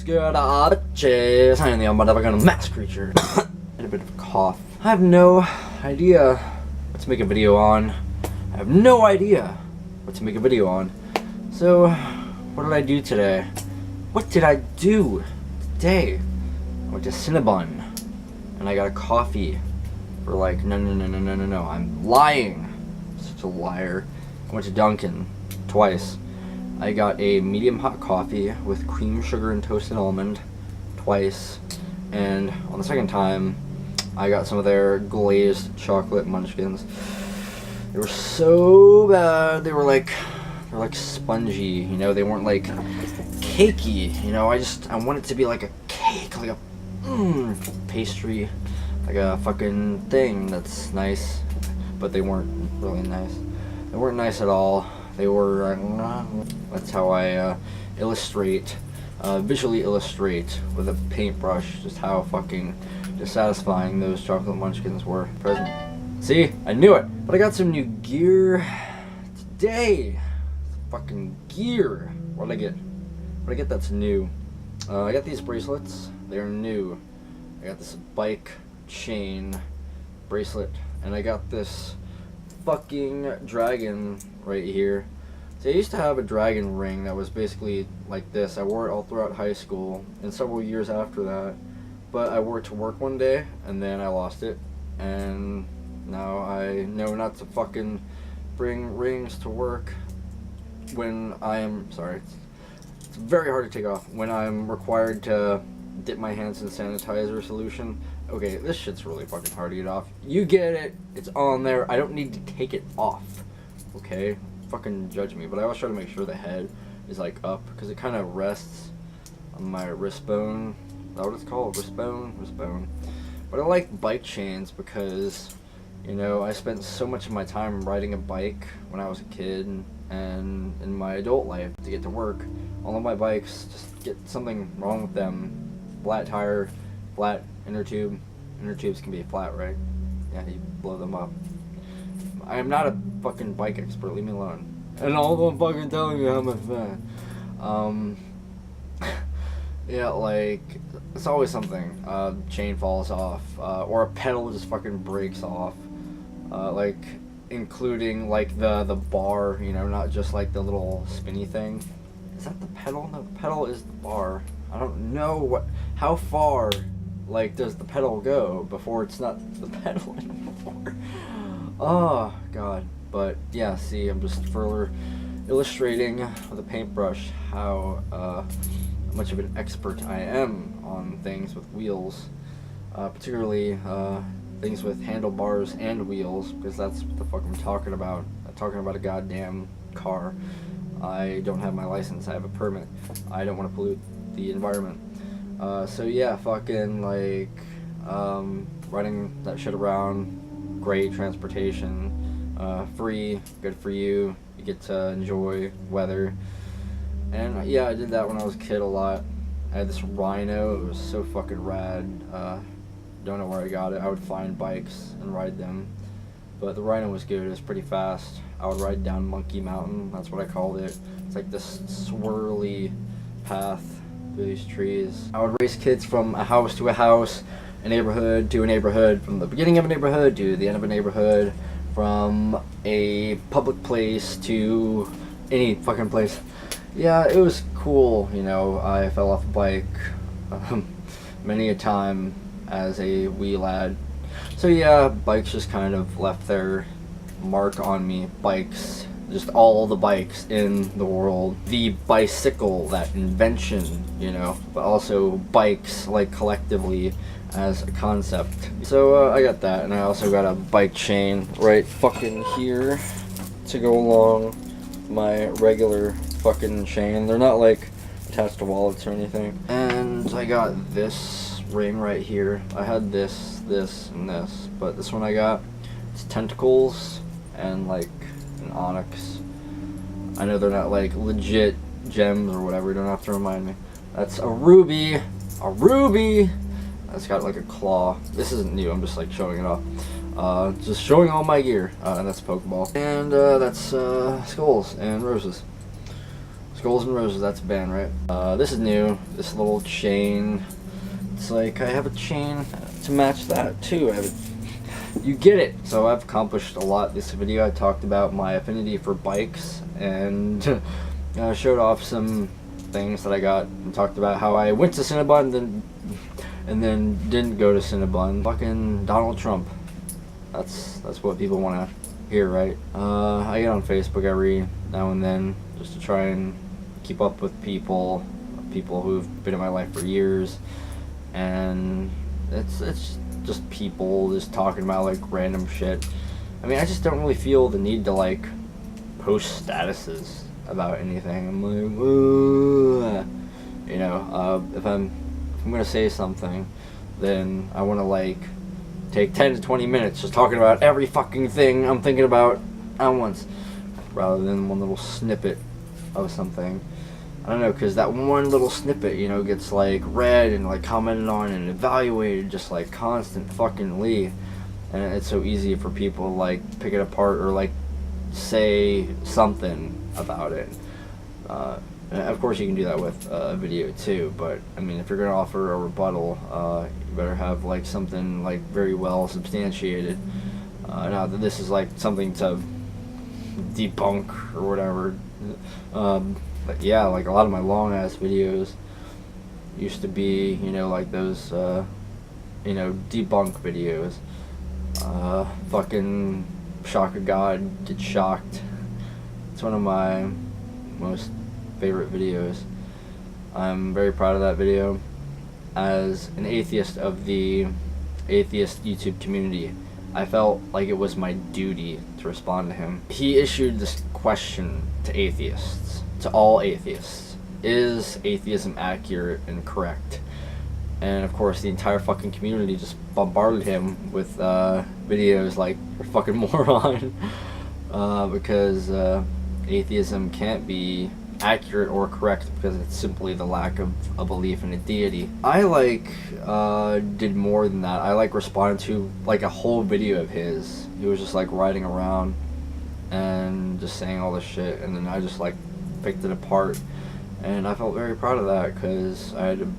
good, bitches? I am the motherfucking TheMassaCreature. And a bit of a cough. I have no idea what to make a video on. I have no idea what to make a video on. So, what did I do today? What did I do today? I went to Cinnabon and I got a coffee for like, no, I'm lying. I'm such a liar. I went to Dunkin' twice. I got a medium hot coffee with cream, sugar, and toasted almond twice. And on the second time, I got some of their glazed chocolate munchkins. They were so bad. They were like spongy, you know. They weren't like cakey, you know. I want it to be like a cake, like a pastry, like a fucking thing that's nice. But they weren't really nice. They weren't nice at all. They were, that's how I visually illustrate with a paintbrush just how fucking dissatisfying those chocolate munchkins were present. See, I knew it, but I got some new gear today. Fucking gear. What did I get that's new? I got these bracelets. They're new. I got this bike chain bracelet, and I got this fucking dragon right here. So I used to have a dragon ring that was basically like this. I wore it all throughout high school and several years after that, but I wore it to work one day and then I lost it, and now I know not to fucking bring rings to work when I am, sorry, it's very hard to take off, when I'm required to dip my hands in sanitizer solution. Okay, this shit's really fucking hard to get off. You get it. It's on there. I don't need to take it off. Okay? Fucking judge me. But I always try to make sure the head is like up, because it kind of rests on my wrist bone. Is that what it's called? Wrist bone? Wrist bone. But I like bike chains because, you know, I spent so much of my time riding a bike when I was a kid and in my adult life to get to work. All of my bikes just get something wrong with them. Flat tire, flat inner tube. Inner tubes can be flat, right? Yeah, you blow them up. I am not a fucking bike expert, leave me alone. And all I'm fucking telling you how much fat. Yeah, like, it's always something. Chain falls off, or a pedal just fucking breaks off. Like, including like the bar, you know, not just like the little spinny thing. Is that the pedal? No, the pedal is the bar. I don't know how far, like, does the pedal go before it's not the pedal anymore? Oh, God. But, yeah, see, I'm just further illustrating with a paintbrush how much of an expert I am on things with wheels, particularly things with handlebars and wheels, because that's what the fuck I'm talking about. I'm talking about a goddamn car. I don't have my license, I have a permit. I don't want to pollute the environment. So yeah, fucking like riding that shit around, great transportation, free, good for you. You get to enjoy weather. And yeah, I did that when I was a kid a lot. I had this Rhino, it was so fucking rad. Don't know where I got it. I would find bikes and ride them. But the Rhino was good, it was pretty fast. I would ride down Monkey Mountain, that's what I called it. It's like this swirly path through these trees. I would race kids from a house to a house, a neighborhood to a neighborhood, from the beginning of a neighborhood to the end of a neighborhood, from a public place to any fucking place. Yeah, it was cool, you know. I fell off a bike many a time as a wee lad. So yeah, bikes just kind of left their mark on me. Bikes, just all the bikes in the world. The bicycle, that invention, you know, but also bikes, like, collectively as a concept. So I got that, and I also got a bike chain right fucking here to go along my regular fucking chain. They're not like attached to wallets or anything. And I got this ring right here. I had this, and this, but this one I got, it's tentacles and like an onyx. I know they're not like legit gems or whatever, you don't have to remind me. That's a ruby. A ruby! It's got like a claw. This isn't new, I'm just like showing it off. Just showing all my gear. And that's Pokeball. And that's skulls and roses. Skulls and Roses, that's a band, right? This is new. This little chain. It's like, I have a chain to match that, too. You get it. So I've accomplished a lot this video. I talked about my affinity for bikes, and showed off some things that I got, and talked about how I went to Cinnabon and then didn't go to Cinnabon. Fucking Donald Trump. That's what people want to hear, right? I get on Facebook every now and then just to try and keep up with people who've been in my life for years, and it's just people just talking about like random shit. I mean, I just don't really feel the need to like post statuses about anything. I'm like, ugh. You know, if I'm gonna say something, then I want to like take 10 to 20 minutes just talking about every fucking thing I'm thinking about at once, rather than one little snippet of something. I don't know, because that one little snippet, you know, gets like read and like commented on and evaluated just like constant fuckingly, and it's so easy for people to like pick it apart or like say something about it. And of course you can do that with a video too, but I mean, if you're gonna offer a rebuttal, you better have like something like very well substantiated. Now that this is like something to debunk or whatever. But yeah, like a lot of my long ass videos used to be, you know, like those, you know, debunk videos. Fucking shock of God, get shocked. It's one of my most favorite videos. I'm very proud of that video. As an atheist of the atheist YouTube community, I felt like it was my duty to respond to him. He issued this question to atheists, to all atheists. Is atheism accurate and correct? And of course the entire fucking community just bombarded him with videos like, you're a fucking moron. Because atheism can't be accurate or correct because it's simply the lack of a belief in a deity. I did more than that. I responded to like a whole video of his. He was just like riding around and just saying all this shit, and then I just like picked it apart, and I felt very proud of that because I had to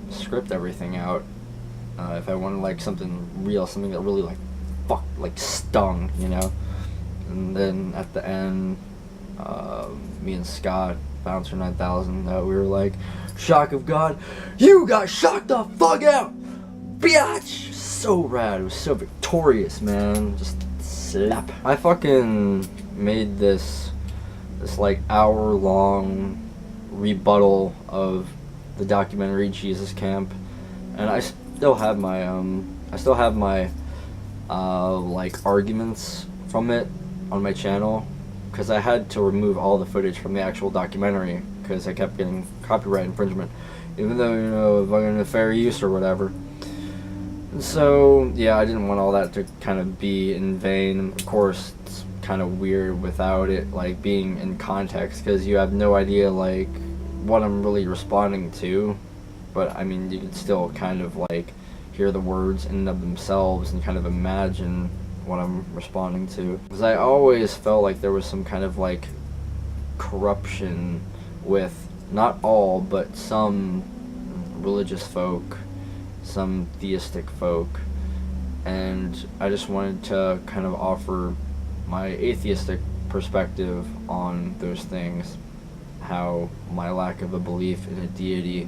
script everything out. If I wanted like something real, something that really like stung, you know. And then at the end, me and Scott, Bouncer 9000, we were like, shock of God, you got shocked the fuck out, biatch! So rad. It was so victorious, man. Just slap. I fucking made this like hour-long rebuttal of the documentary Jesus Camp, and I still have my like arguments from it on my channel, because I had to remove all the footage from the actual documentary because I kept getting copyright infringement, even though, you know, fucking fair use or whatever. And so yeah, I didn't want all that to kind of be in vain. Of course, it's kind of weird without it like being in context, because you have no idea like what I'm really responding to. But I mean, you can still kind of like hear the words in and of themselves and kind of imagine what I'm responding to. Because I always felt like there was some kind of like corruption with not all but some religious folk, some theistic folk, and I just wanted to kind of offer my atheistic perspective on those things, how my lack of a belief in a deity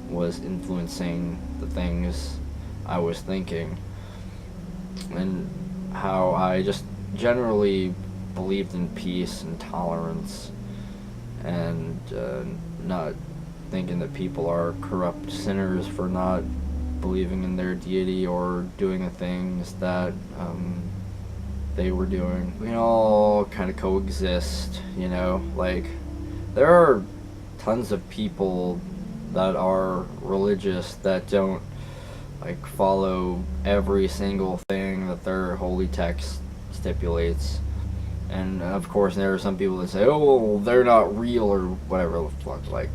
was influencing the things I was thinking, and how I just generally believed in peace and tolerance, and not thinking that people are corrupt sinners for not believing in their deity or doing the things that they were doing. We all kind of coexist, you know, like there are tons of people that are religious that don't like follow every single thing that their holy text stipulates, and of course there are some people that say, oh well, they're not real or whatever the fuck. Like,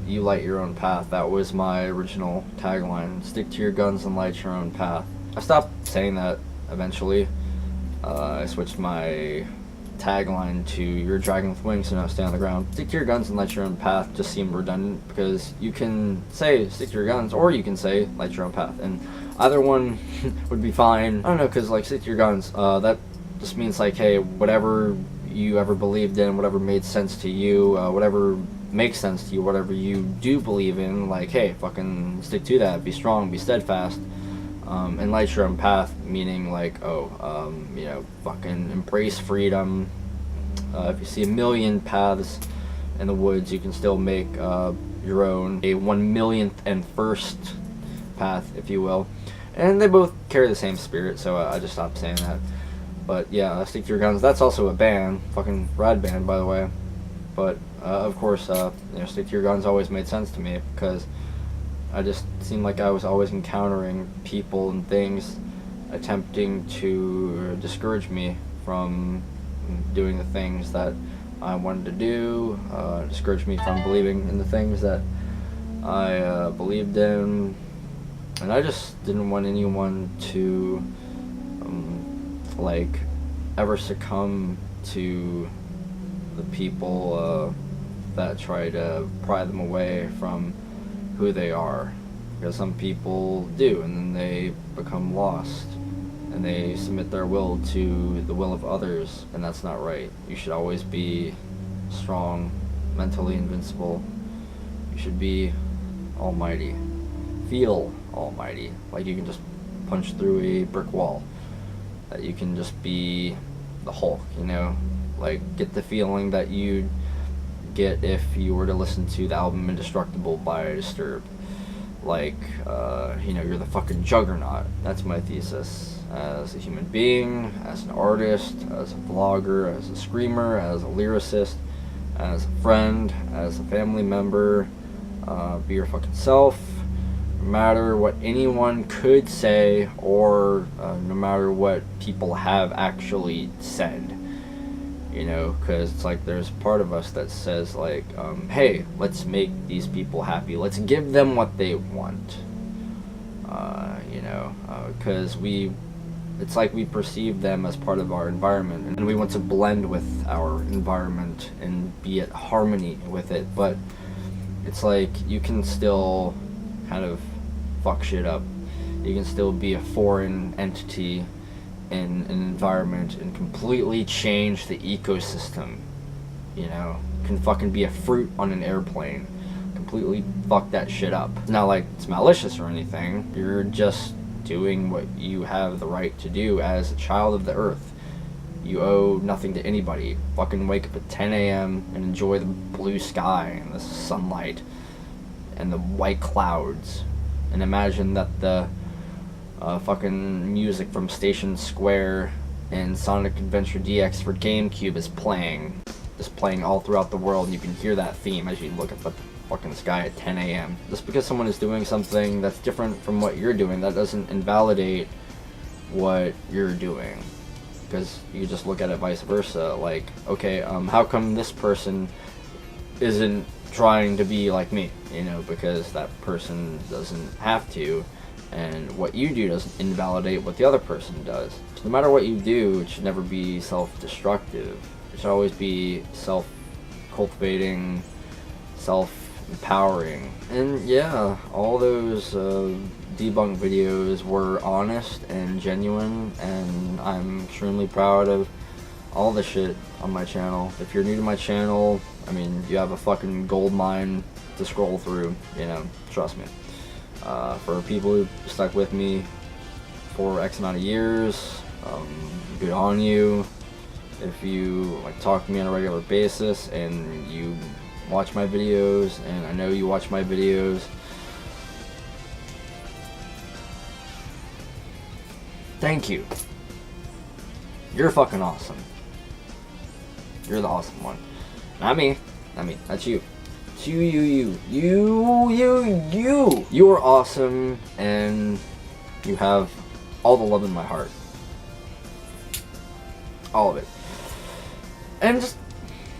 you light your own path. That was my original tagline: stick to your guns and light your own path. I stopped saying that eventually. I switched my tagline to your dragon with wings, so now stay on the ground. Stick to your guns and light your own path just seem redundant, because you can say stick to your guns, or you can say light your own path, and either one would be fine. I don't know, because like stick to your guns, that just means like, hey, whatever you ever believed in, whatever made sense to you, whatever makes sense to you, whatever you do believe in, like, hey, fucking stick to that, be strong, be steadfast. And light your own path, meaning like, you know, fucking embrace freedom. If you see a million paths in the woods, you can still make your own, a 1,000,000th and first path, if you will. And they both carry the same spirit, so I just stopped saying that. But yeah, stick to your guns. That's also a band, fucking rad band, by the way. But of course, you know, stick to your guns always made sense to me, because I just seemed like I was always encountering people and things attempting to discourage me from doing the things that I wanted to do, discourage me from believing in the things that I believed in, and I just didn't want anyone to like ever succumb to the people that try to pry them away from who they are, because some people do, and then they become lost and they submit their will to the will of others, and that's not right. You should always be strong, mentally invincible. You should be almighty, feel almighty, like you can just punch through a brick wall, that you can just be the Hulk, you know, like get the feeling that you'd get if you were to listen to the album Indestructible by Disturbed. Like, you know, you're the fucking juggernaut. That's my thesis. As a human being, as an artist, as a vlogger, as a screamer, as a lyricist, as a friend, as a family member, be your fucking self. No matter what anyone could say, or no matter what people have actually said. You know, because it's like there's part of us that says like, hey, let's make these people happy, let's give them what they want, you know, because it's like we perceive them as part of our environment, and we want to blend with our environment and be at harmony with it, but it's like you can still kind of fuck shit up. You can still be a foreign entity in an environment and completely change the ecosystem. You know, can fucking be a fruit on an airplane, completely fuck that shit up. It's not like it's malicious or anything, you're just doing what you have the right to do as a child of the earth. You owe nothing to anybody. Fucking wake up at 10 a.m. and enjoy the blue sky and the sunlight and the white clouds, and imagine that the fucking music from Station Square and Sonic Adventure DX for GameCube is playing. Just playing all throughout the world, and you can hear that theme as you look up at the fucking sky at 10 a.m. Just because someone is doing something that's different from what you're doing, that doesn't invalidate what you're doing. Because you just look at it vice versa. Like, okay, how come this person isn't trying to be like me? You know, because that person doesn't have to. And what you do doesn't invalidate what the other person does. So no matter what you do, it should never be self-destructive. It should always be self-cultivating, self-empowering. And yeah, all those debunk videos were honest and genuine, and I'm extremely proud of all the shit on my channel. If you're new to my channel, I mean, you have a fucking gold mine to scroll through, you know, trust me. For people who stuck with me for X amount of years, good on you. If you like talk to me on a regular basis and you watch my videos, and I know you watch my videos, thank you. You're fucking awesome. You're the awesome one. Not me. Not me. That's you. You are awesome, and you have all the love in my heart. All of it. And just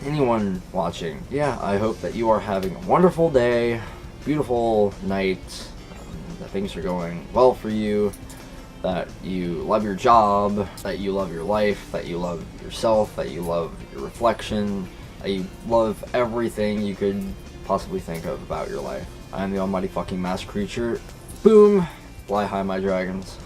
anyone watching, yeah, I hope that you are having a wonderful day, beautiful night, that things are going well for you. that you love your job, that you love your life, that you love yourself, that you love your reflection, that you love everything you could possibly think of about your life. I am the almighty fucking mass creature. Boom! Fly high, my dragons.